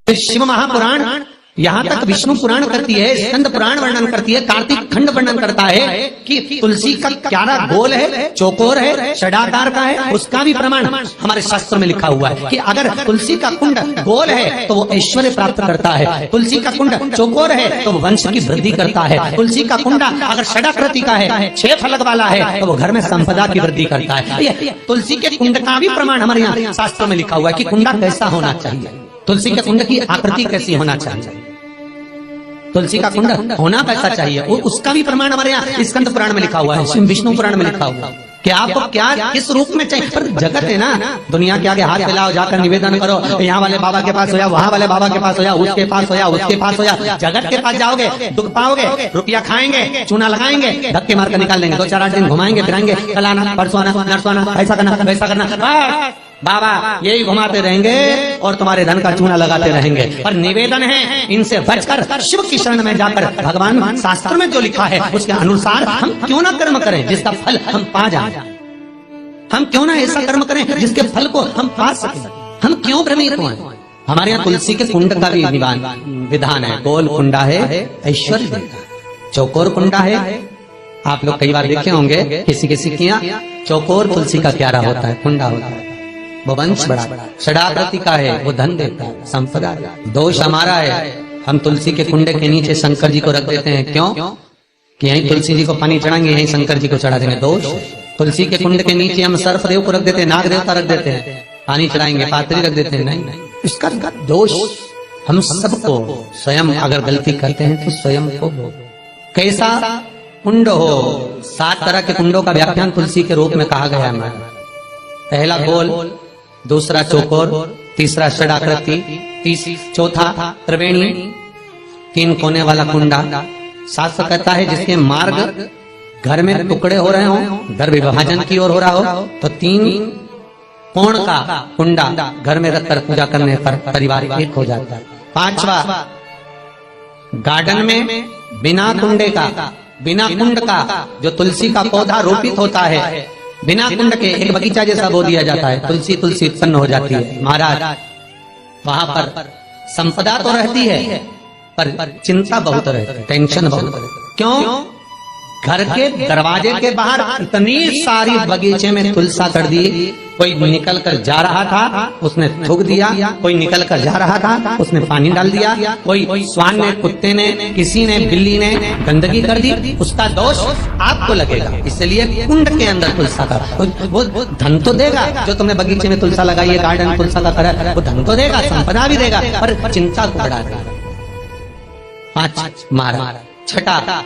फिर शिव महापुराण, यहाँ तक विष्णु पुराण करती है, स्कंद पुराण वर्णन करती है, कार्तिक खंड वर्णन करता है कि तुलसी का क्यारा गोल है, चौकोर है, षडाकार का है। उसका भी प्रमाण हमारे शास्त्र में लिखा हुआ है कि अगर तुलसी का कुंड गोल है तो वो ऐश्वर्य प्राप्त करता है, तुलसी का कुंड चौकोर है तो वो वंश की वृद्धि करता है, तुलसी का कुंड अगर षडाकृति का है, 6 फलक वाला है तो वो घर में संपदा की वृद्धि करता है। तुलसी के कुंड का भी प्रमाण हमारे यहाँ शास्त्र में लिखा हुआ है कि कुंडा कैसा होना चाहिए, तुलसी के कुंड की आकृति कैसी होना चाहिए, तुलसी का कुंड होना कैसा चाहिए, वो उसका भी प्रमाण हमारे यहाँ स्कंद पुराण में लिखा हुआ है, विष्णु पुराण में लिखा हुआ है कि आपको क्या किस रूप में चाहिए। पर जगत है ना, दुनिया के आगे हाथ फैलाओ, जाकर निवेदन करो, यहाँ वाले बाबा के पास हो या वहाँ वाले बाबा के पास हो या उसके पास हो या उसके पास हो या जगत के पास जाओगे, दुख पाओगे, रुपया खाएंगे, चूना लगाएंगे, धक्के मार कर निकाल देंगे, 2-4-8 दिन घुमाएंगे फिराएंगे, कल आना परसों आना नरसों आना, ऐसा करना वैसा करना, बाबा यही घुमाते रहेंगे और तुम्हारे धन का चूना लगाते रहेंगे। पर निवेदन है इनसे बचकर शिव की शरण में जाकर भगवान शास्त्र में जो लिखा है उसके अनुसार हम क्यों ना कर्म करें जिसका फल हम पा जाए, हम क्यों ना ऐसा कर्म करें जिसके फल को हम पा सकें, हम क्यों भ्रमित हुए। हमारे यहाँ तुलसी के कुंड का भी विधान है, गोल कुंडा है ऐश्वर्य देता है, चौकोर कुंडा है। आप लोग कई बार देखे होंगे किसी किसी के यहाँ चौकोर तुलसी का क्यारा होता है, कुंडा होता है, वो वंश बड़ा, षडाकृति का है, वो धन देता है, संपदा। दोष हमारा है, हम तुलसी के कुंडे के नीचे शंकर जी को रख देते हैं, क्यों कि यहीं तुलसी जी को पानी चढ़ाएंगे, यहीं शंकर जी को चढ़ा देंगे। दोष तुलसी के कुंड के नीचे हम सर्पदेव को रख देते हैं, नाग देवता रख देते हैं, पानी चढ़ाएंगे, पात्री रख देते हैं, नहीं, इसका दोष हम सबको स्वयं अगर गलती करते हैं तो स्वयं को। कैसा कुंड हो, 7 तरह के कुंडों का व्याख्यान तुलसी के रूप में कहा गया है हमारा। पहला गोल, दूसरा चौकोर, तीसरा षडाकृति, चौथा त्रिवेणी, 3 कोने वाला कुंडा। शास्त्र कहता है जिसके मार्ग घर में टुकड़े हो रहे हो, घर विभाजन की ओर हो रहा हो, तो 3 कोण का कुंडा घर में रखकर पूजा करने पर परिवार एक हो जाता है। 5वां, गार्डन में बिना कुंडे का, बिना कुंड का जो तुलसी का पौधा रोपित होता है, बिना कुंड के एक बगीचा जैसा बो दिया जाता है, तुलसी तुलसी उत्पन्न हो जाती है। महाराज वहां पर संपदा तो रहती है पर चिंता बहुत रहती है, टेंशन बहुत रहती है। क्यों? घर के दरवाजे के बाहर इतनी सारी बगीचे में तुलसा कर दी, कोई निकल कर जा रहा था उसने थूक दिया, कोई निकल कर जा रहा था उसने पानी डाल दिया, कोई श्वान ने, कुत्ते ने, किसी ने, बिल्ली ने गंदगी कर दी, उसका दोष आपको लगेगा। इसलिए कुंड के अंदर तुलसा का वो धन तो देगा, जो तुमने बगीचे में तुलसा लगाई है, गार्डन तुलसा का करा, वो धन तो देगा, संपदा भी देगा, पर चिंता को बढ़ा देगा। 5 मारा। 6,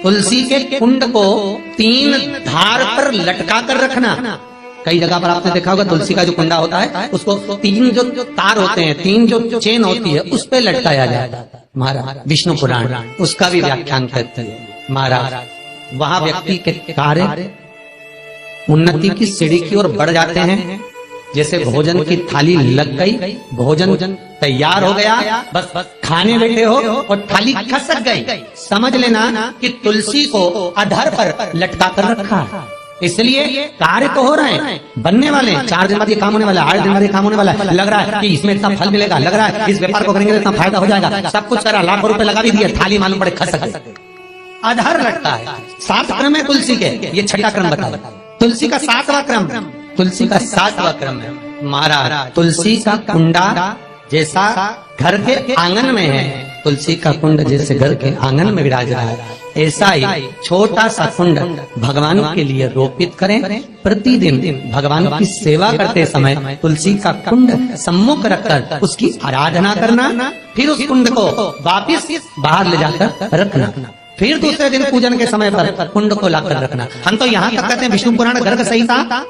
तुलसी के कुंड को 3 धार पर लटका कर रखना। कई जगह पर आपने देखा होगा तुलसी का जो कुंडा होता है उसको 3 जो तार होते हैं, 3 जो चेन होती है उस पे लटकाया जाता है। महाराज विष्णु पुराण उसका भी व्याख्यान करते हैं। महाराज वहां व्यक्ति के कार्य उन्नति की सीढ़ी की ओर बढ़ जाते हैं। जैसे भोजन की थाली लग गई, भोजन तैयार हो गया, बस खाने बैठे हो और थाली खसक गई, समझ लेना कि तुलसी को अधर पर लटका कर रखा है। इसलिए कार्य तो हो रहे हैं, बनने वाले हैं, 4 दिन बाद ये काम होने वाला है, 8 दिन बाद ये काम होने वाला है, लग रहा है कि इसमें इतना फल मिलेगा, लग रहा है इस व्यापार को करेंगे तो इतना फायदा हो जाएगा, सब कुछ करा, लाखों रुपए लगा भी दिए, थाली मालूम पड़े खसक गई, अधर लटका है। 7 क्रम है तुलसी के, ये 6ठा क्रम बताया। तुलसी का 7वां क्रम, तुलसी का 7वां क्रम है। महाराज तुलसी का कुंडा जैसा घर के आंगन में है, तुलसी का कुंड जैसे घर के आंगन में विराज रहा है, ऐसा ही छोटा सा कुंड भगवान के लिए रोपित करें। प्रतिदिन भगवान की सेवा करते समय तुलसी का कुंड सम्मुख रखकर उसकी आराधना करना, फिर उस कुंड को वापिस बाहर ले जाकर रखना, फिर दूसरे दिन पूजन के समय पर कुंड को लाकर रखना। हम तो यहाँ तक कहते हैं विष्णु पुराण गर्ग संहिता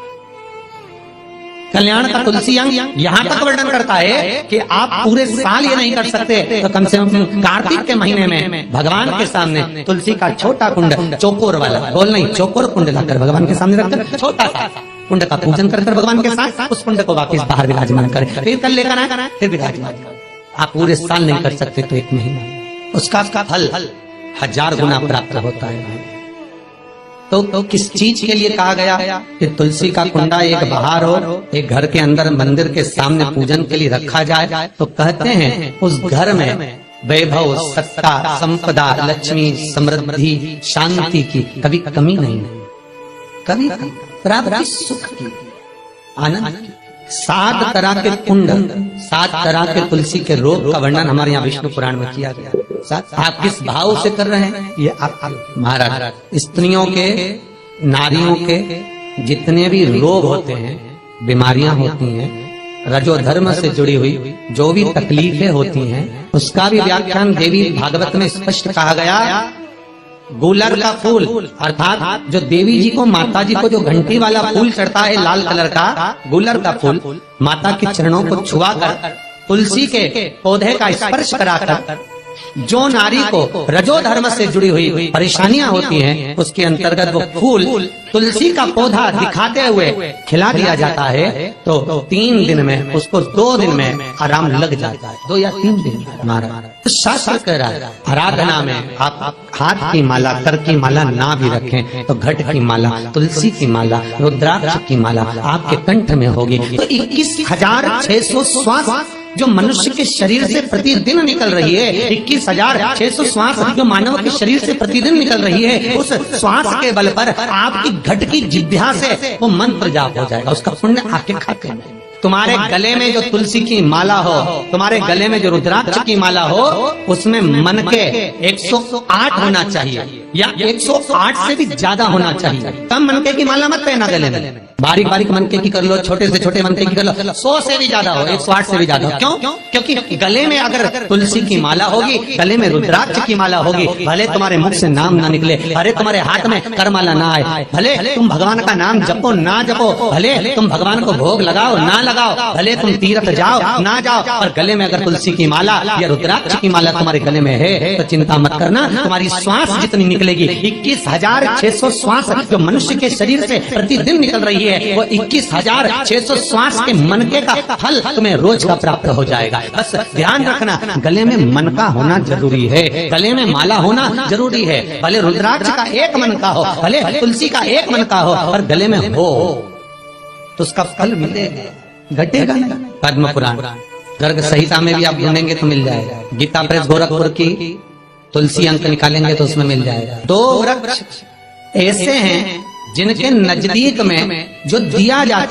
कल्याण का तुलसी अंग यहाँ तक वर्णन करता है कि आप पूरे साल ये नहीं कर सकते तो कम से कम कार्तिक के महीने में भगवान के सामने तुलसी का छोटा कुंड, चौकोर वाला, बोल नहीं, चौकोर कुंड लाकर भगवान के सामने रखकर छोटा सा कुंड का पूजन कर भगवान के साथ उस कुंड को वापस बाहर विराजमान करें, फिर कल लेकर आए, फिर विराजमान। आप पूरे साल नहीं कर सकते तो 1 महीना, उसका फल 1000 गुना प्राप्त होता है। तो किस चीज के लिए कहा गया कि तुलसी का कुंडा एक बाहर हो, एक घर के अंदर मंदिर के सामने पूजन के लिए रखा जाए? तो कहते हैं उस घर में वैभव, सत्ता, संपदा, लक्ष्मी, समृद्धि, शांति की कभी कमी नहीं है, कभी प्राप्ति, सुख की, आनंद की। 7 तरह के कुंड, 7 तरह के तुलसी के रोग का वर्णन हमारे यहाँ विष्णु पुराण में किया गया। आप किस भाव से कर रहे हैं ये आपके महाराज। स्त्रियों के, नारियों के जितने भी रोग होते हैं, बीमारियां होती हैं, रजोधर्म से जुड़ी हुई जो भी तकलीफें होती हैं, उसका भी व्याख्यान देवी भागवत में स्पष्ट कहा गया। गुलर का फूल अर्थात जो देवी जी को, माता जी को जो घंटी वाला फूल चढ़ता है लाल कलर का, गुलर का फूल माता के चरणों को छुआकर, तुलसी के पौधे का स्पर्श कराकर जो नारी को रजोधर्म से जुड़ी हुई परेशानियां होती हैं, उसके अंतर्गत वो फूल तुलसी का पौधा दिखाते हुए खिला दिया जाता है। तो 3 दिन में उसको 2 दिन में आराम लग जाता है, 2 या 3 दिन हमारा। तो शास्त्र कह रहा है आराधना में आप हाथ की माला, कर की माला ना भी रखें तो घट की माला, तुलसी की माला, रुद्राक्ष की माला आपके कंठ में होगी। तो 21,600 श्वास जो मनुष्य के शरीर से प्रतिदिन निकल रही है, 21,600 श्वास जो मानव के शरीर से प्रतिदिन निकल रही है, उस श्वास के बल पर आपकी घट की जिह्वा से वो मंत्र जाप हो जाएगा, उसका पुण्य आपके खाते में। तुम्हारे गले में जो तुलसी की माला हो, तुम्हारे गले में जो रुद्राक्ष की माला हो, उसमें मन के 108 होना चाहिए या 108 से भी ज्यादा होना चाहिए। कम मनके की माला मत पहना गले में, बारीक बारीक मनके की कर लो, छोटे से छोटे मनके की कर लो, 100 से भी ज्यादा हो, 108 से भी ज्यादा हो। क्यों? क्योंकि गले में अगर तुलसी की माला होगी, गले में रुद्राक्ष की माला होगी, भले तुम्हारे मुख से नाम ना निकले, भले तुम्हारे हाथ में करमाला ना आए, भले तुम भगवान का नाम जपो ना जपो, भले तुम भगवान को भोग लगाओ ना लगाओ, भले तुम तीर्थ जाओ ना जाओ, पर गले में अगर तुलसी की माला या रुद्राक्ष की माला तुम्हारे गले में है तो चिंता मत करना, तुम्हारी श्वास जितनी निकलेगी, 21,600 श्वास जो मनुष्य के शरीर से प्रतिदिन निकल रही है, वो 21,600 श्वास के मनके का फल तुम्हें रोज का प्राप्त हो जाएगा। बस ध्यान रखना, गले में मनका होना जरूरी है, गले में माला होना जरूरी है। भले रुद्राक्ष का एक मनका हो, भले तुलसी का एक मनका हो, पर गले में हो तो उसका फल मिलेगा, घटेगा ना। पद्म पुराण गर्ग संहिता में भी आप ढूंढेंगे तो मिल जाएगा। गीता प्रेस गोरखपुर की तुलसी अंक निकालेंगे तो उसमें मिल जाएगा। 2 वृक्ष ऐसे हैं जिनके नजदीक में जो दिया जाता